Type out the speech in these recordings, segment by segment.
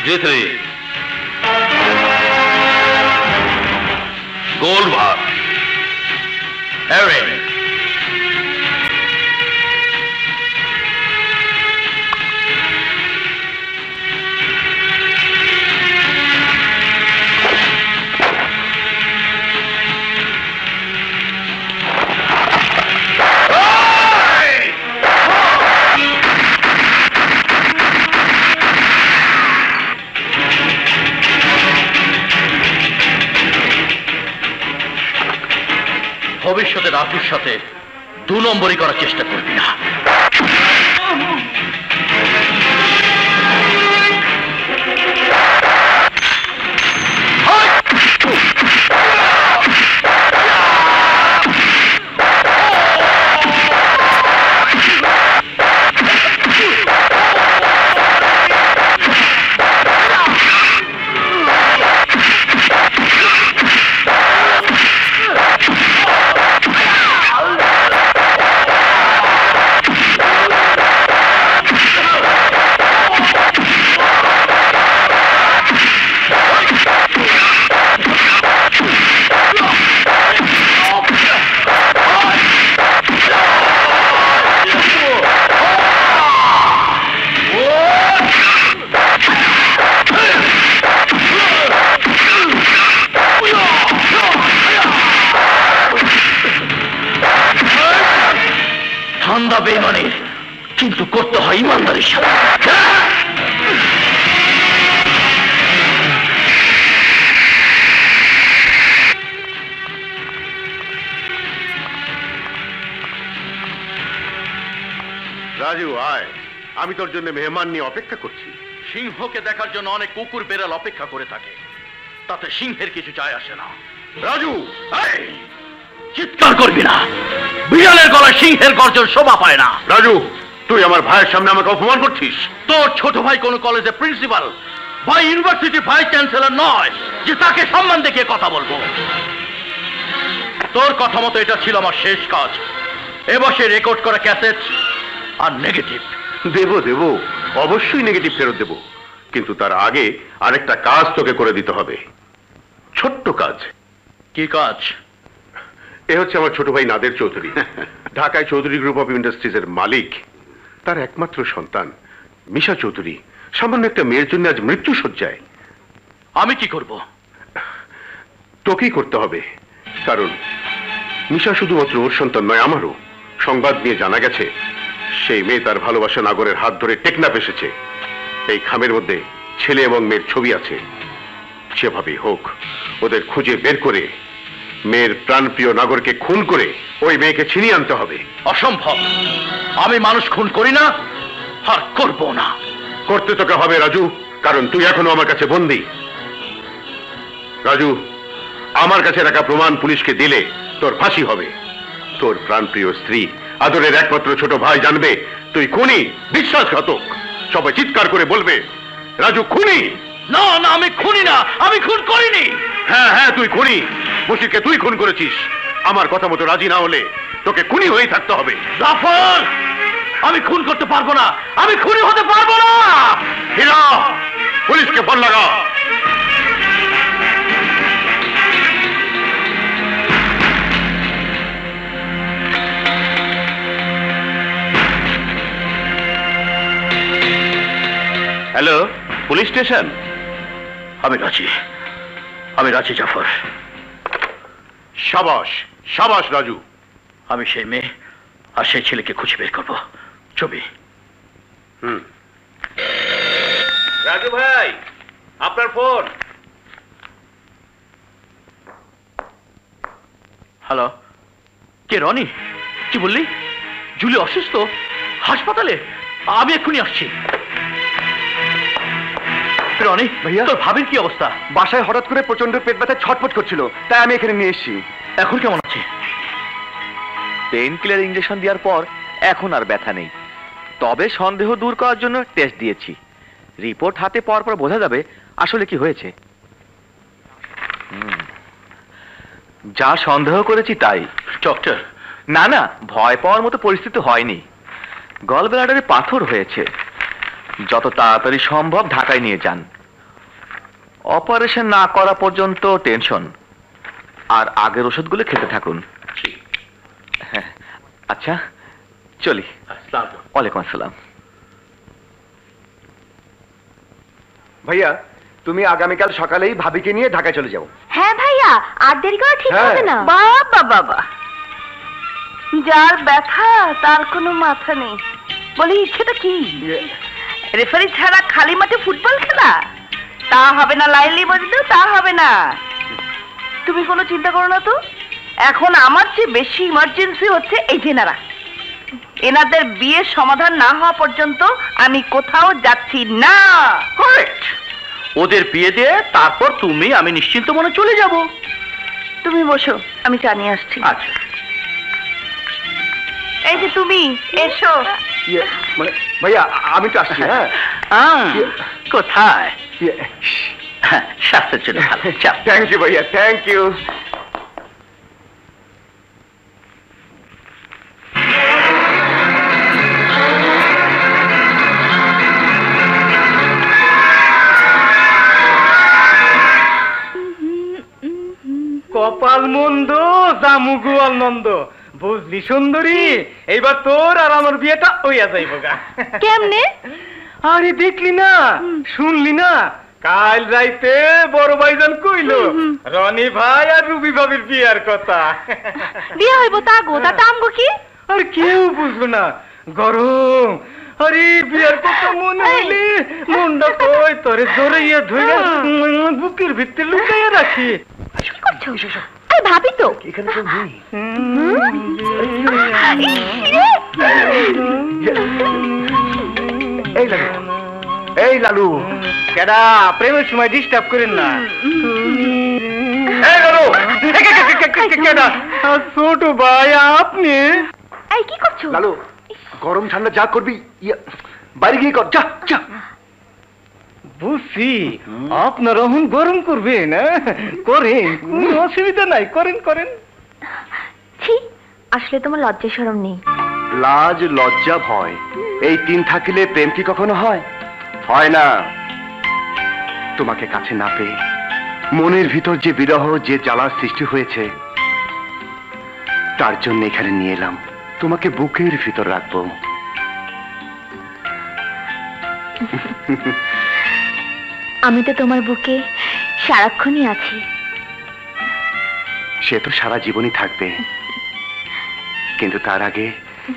G3 Gold bar Herring ভবিষ্যতে রাজুর সাথে 2 নম্বরই করার চেষ্টা করবি না। বেইমানি কিন্তু করতে হয় ইমানদারির সাথে। রাজু আয়, আমি তোর জন্য মেহমান নিয়ে অপেক্ষা করছি। সিংহকে দেখার জন্য অনেক কুকুর বেড়াল অপেক্ষা করে থাকে, তাতে সিংহের কিছু যায় আসে না। রাজু চিৎকার করবি না, বিড়ালের গলায় সিংহের গর্জন শোভা পায় না। রাজু তুই আমার ভাইয়ের সামনে আমাকে অপমান করছিস। তোর ছোট ভাই কোন কলেজের প্রিন্সিপাল বা ইউনিভার্সিটি ভাইস চ্যান্সেলর নয় যে তাকে সম্মান দেখিয়ে কথা বলবো। তোর কথা মতো এটা ছিল আমার শেষ কাজ। এবছর রেকর্ড করা ক্যাসেট আর নেগেটিভ দেব অবশ্যই নেগেটিভ ফেরত দেব, কিন্তু তার আগে আরেকটা কাজ তোকে করে দিতে হবে। ছোট্ট কাজ। কি কাজ? এ হচ্ছে আমার ছোট ভাই নাদের চৌধুরী, ঢাকায় চৌধুরী গ্রুপ অফ ইন্ডাস্ট্রিজ এর মালিক। তার একমাত্র সন্তান মিশা চৌধুরী সামান্য একটা মেয়ের জন্য আজ মৃত্যু শয্যায়। আমি কি করব? তোকেই করতে হবে, কারণ মিশা শুধুমাত্র ওর সন্তান নয়, আমারও। সংবাদ নিয়ে জানা গেছে সেই মেয়ে তার ভালোবাসা নাগরের হাত ধরে টেকনাফ এসেছে। এই খামের মধ্যে ছেলে এবং মেয়ের ছবি আছে। যেভাবেই হোক ওদের খুঁজে বের করে মেয়ের প্রাণপ্রিয় নাগরকে খুন করে ওই মেয়েকে ছিনিয়ে আনতে হবে। অসম্ভব, আমি মানুষ খুন করি না আর করব না। করতে তোকে হবে রাজু, কারণ তুই এখনো আমার কাছে বন্দী। রাজু, আমার কাছে রাখা প্রমাণ পুলিশকে দিলে তোর ফাঁসি হবে। তোর প্রাণপ্রিয় স্ত্রী আদরের একমাত্র ছোট ভাই জানবে তুই খুনি, বিশ্বাসঘাতক। সবাই চিৎকার করে বলবে রাজু খুনি। না না, আমি খুনি না, আমি খুন করিনি। হ্যাঁ তুই খুনি, বশিরকে তুই খুন করেছিস। আমার কথা মতো রাজি না হলে তোকে খুনি হয়ে থাকতে হবে। জাফর, আমি খুন করতে পারবো না, আমি খুনি হতে পারবো না। হীরা, পুলিশকে ফোন লাগা। Hello, police station. আমি রাজি জাফর। সাবাস সাবাস রাজু। আমি সেই মেয়ে আর সেই ছেলেকে খুঁজে বের করবো। ছবি। রাজু ভাই, আপনার ফোন। হ্যালো, কে? রনি? কি বললি? জুলি অসুস্থ, হাসপাতালে? আমি এক্ষুনি আসছি। রনি ভাইয়া, তোর ভাবির কি অবস্থা? বাসায় হঠাৎ করে প্রচন্ড পেট ব্যথা ছটফট করছিল, তাই আমি এখানে নিয়ে এসেছি। এখন কেমন আছে? পেইন কিলার ইনজেকশন দেওয়ার পর এখন আর ব্যথা নেই, তবে সন্দেহ দূর করার জন্য টেস্ট দিয়েছি। রিপোর্ট হাতে পাওয়ার পর বোঝা যাবে আসলে কি হয়েছে। যা সন্দেহ করেছি তাই। ডক্টর? না, ভয় পাওয়ার মতো পরিস্থিতি হয়নি। গল ব্লাডারে পাথর হয়েছে, যত তাড়াতাড়ি সম্ভব ঢাকায় নিয়ে যান। অপারেশন না করা পর্যন্ত টেনশন, আর আগের ওষুধগুলো খেতে থাকুন। হ্যাঁ, আচ্ছা চলি। ওয়ালাইকুম আসসালাম। ভাইয়া, তুমি আগামীকাল সকালেই ভাবিকে নিয়ে ঢাকায় চলে যাও। হ্যাঁ ভাইয়া, আর দেরি করা ঠিক হ্যাঁ। হবে না। বাবা বাবা, যার ব্যথা তার কোনো মাথা নেই। বলি ইচ্ছেটা কি? রেফারি ছাড়া খালি মাঠে ফুটবল খেলা? তা হবে না লাইলি বলতো, তা হবে না। তুমি কোনো চিন্তা করো না তো। এখন আমার চেয়ে বেশি ইমার্জেন্সি হচ্ছে এই জেনারা। এনাদের বিয়ের সমাধান না হওয়া পর্যন্ত আমি কোথাও যাচ্ছি না। কারেক্ট। ওদের বিয়ে দিয়ে তারপর তুমি আমি নিশ্চিন্ত মনে চলে যাব। তুমি বসো, আমি চা নিয়ে আসছি। আচ্ছা। এই যে তুমি এসো। মানে ভাইয়া, আমি তো আসছি। হ্যাঁ, কোথায়? স্বাস্থ্যের জন্য ভালো। চাপ। থ্যাংক ইউ ভাইয়া, থ্যাংক ইউ। কপাল মন্দ জামুগু আনন্দ, বুঝলি সুন্দরী? এইবার তোর আর আমার বিয়েটা হইয়া যাইব গা। কেমনে? আরে দেখলি না, শুনলি না? কাল রাইতে বড় ভাইজান কইলো রনি ভাই আর রুবি ভাবির বিয়ার কথা। বিয়ে হইব তা গো, তা আমগো কি? আর কেউ বুঝলো না, গরম। আরে বিয়ার কথা মনে হইলে মনটা কই তোরে জড়াইয়া ধইরা বুকের ভিতরে লুকাইয়া রাখি। কি করছো? আরে ভাবি তো এখানে কেউ নেই। এই লালু, এই লালু। কেডা প্রেমের সময় ডিস্টার্ব করেন না। এই লালু, কেডা? ছোট ভাই আপনি? এই কি করছো? লালু, গরম ঠান্ডা যা করবি বাইরে গিয়ে কর, যা যা। বুঝছি, আপনার এখন গরম করবেন। করেন, কোনো অসুবিধা নাই, করেন করেন। ছি, আসলে তোমার লজ্জা শরম নেই। লাজ লজ্জা ভয় এই তিন থাকিলে প্রেম কি কখনো হয়? হয় না। তোমাকে কাছে না পেয়ে মনের ভিতর যে বিরহ, যে জ্বালার সৃষ্টি হয়েছে, তার জন্য এখানে নিয়ে এলাম। তোমাকে বুকের ভিতর রাখবো। আমি তো তোমার বুকে সারাক্ষণই আছি। সে তো সারা জীবনই থাকবে, কিন্তু তার আগে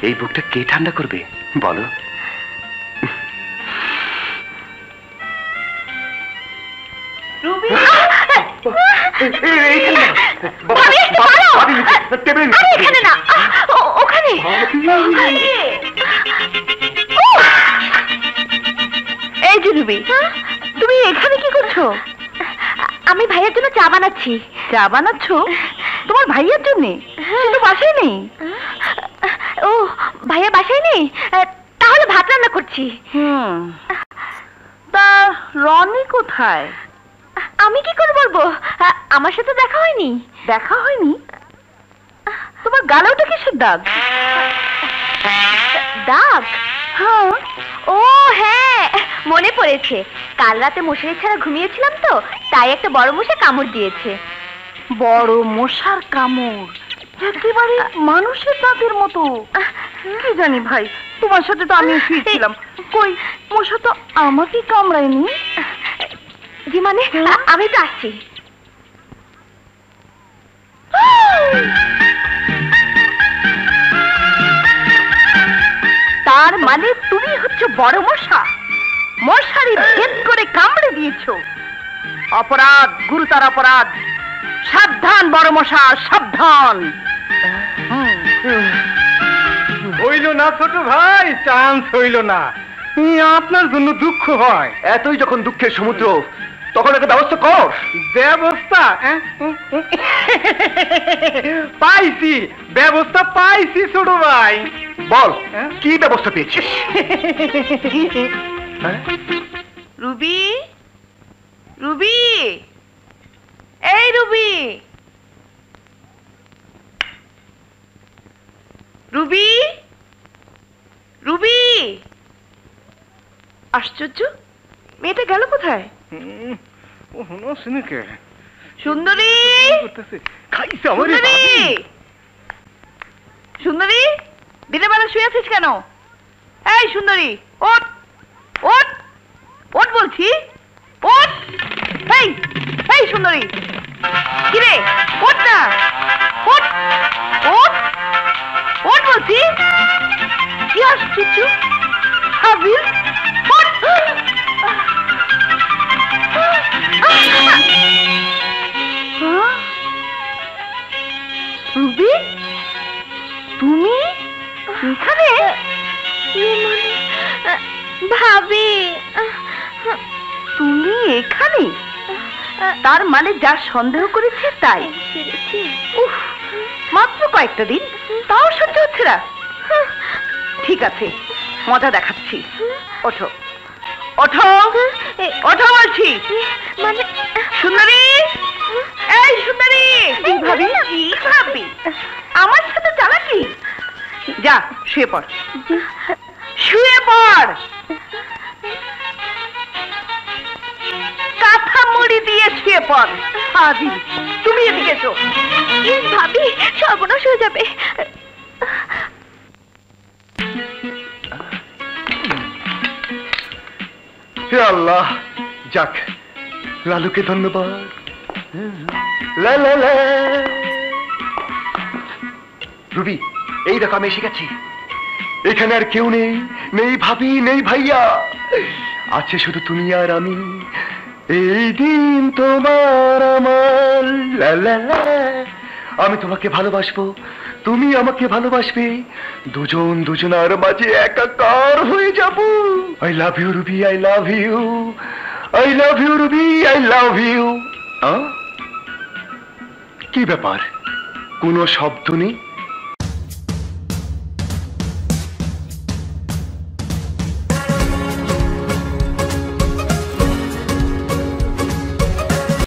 এই বুকটা কে ঠান্ডা করবে বলো? রুবি, এখানে না, ওখানে। এই যে রুবি, তুমি এখানে কি করছো? আমি ভাইয়ের জন্য চা বানাচ্ছি। চা বানাচ্ছ? তোমার ভাইয়ের জন্য? সে তো বাসায় নেই। ও, ভাইয়া বাসায় নেই? তাহলে ভাত রান্না করছি। তা রনি কোথায়? আমি কি করে বলবো? আমার সাথে দেখা হয়নি। দেখা হয়নি? তোমার গালে ওটা কিসের দাগ? দাগ? হ্যাঁ। ও হ্যাঁ, মনে পড়েছে। কাল রাতে মশারি ছাড়া ঘুমিয়েছিলাম তো, তাই একটা বড় মশা কামড় দিয়েছে। বড় মশার কামড়? একেবারে মানুষের দাঁতের মতো। কি জানি ভাই, তোমার সাথে তো আমি ফিরছিলাম, কই মশা তো আমাকে কামড়ায়নি। জি মানে, আমি তো আসছি। তার মানে তুমি হচ্ছে বড় মশা? মশারি ভেদ করে কামড়ে দিয়েছো? অপরাধ, গুরুতর অপরাধ। সাবধান বড় মশা, সাবধান। হইল না ছোট ভাই, চান্স হইল না। আপনার জন্য দুঃখ হয়। এতই যখন দুঃখের সমুদ্র, তখন একটা ব্যবস্থা কর। ব্যবস্থা? পাইছি, ব্যবস্থা পাইছি ছোট ভাই। বল, কি ব্যবস্থা পেয়েছিস? রুবি, রুবি, এই রুবি, রুবি, রুবি। আশ্চর্য, মেয়েটা গেল কোথায়? শুনুকে সুন্দরী খাইছে আমার সুন্দরী সুন্দরী দিনের বেলা শুয়ে আছিস কেন? এই সুন্দরী ওঠ ওঠ ওঠ বলছি, ওঠ। এই এই সুন্দরী, কিরে ওঠ না, ওঠ ওঠ ওঠ বলছি। কি আশ্চর্য, হাবিল ওঠ। রুবি, তুমি এখানে? ভাবি, তুমি এখানে? তার মানে যা সন্দেহ করেছে তাই? উফ, মাত্র কয়েকটা দিন, তাও সহ্য হচ্ছে না। ঠিক আছে, মজা দেখাচ্ছি। ওঠো ওঠো ওঠো বলছি। মানে সুন্দরী, এই সুন্দরী। ভাবি কি ভাবি, আমার সাথে চালাকি? যা শুয়ে পড়, শুয়ে পড়। কাঁথা মুড়ি দিয়ে শুয়ে পড়। হাজি, তুমি এদিকে এসো। ভাবি, সর্বনাশ হয়ে যাবে। হে আল্লাহ, যাক, লালুকে ধন্যবাদ। লা লা লা। রুবি, এই দেখো আমি এসে গেছি। এখানে আর কেউ নেই, নেই ভাবি, নেই ভাইয়া, আছে শুধু তুমি আর আমি। এই দিন তোমার আমার, লা লা লা। আমি তোমাকে ভালোবাসবো, তুমি আমাকে ভালোবাসবে, দুজন দুজনার মাঝে একাকার হয়ে যাব। I love you Ruby, I love you, I love you Ruby, I love you. কি ব্যাপার, কোনো শব্দ নেই?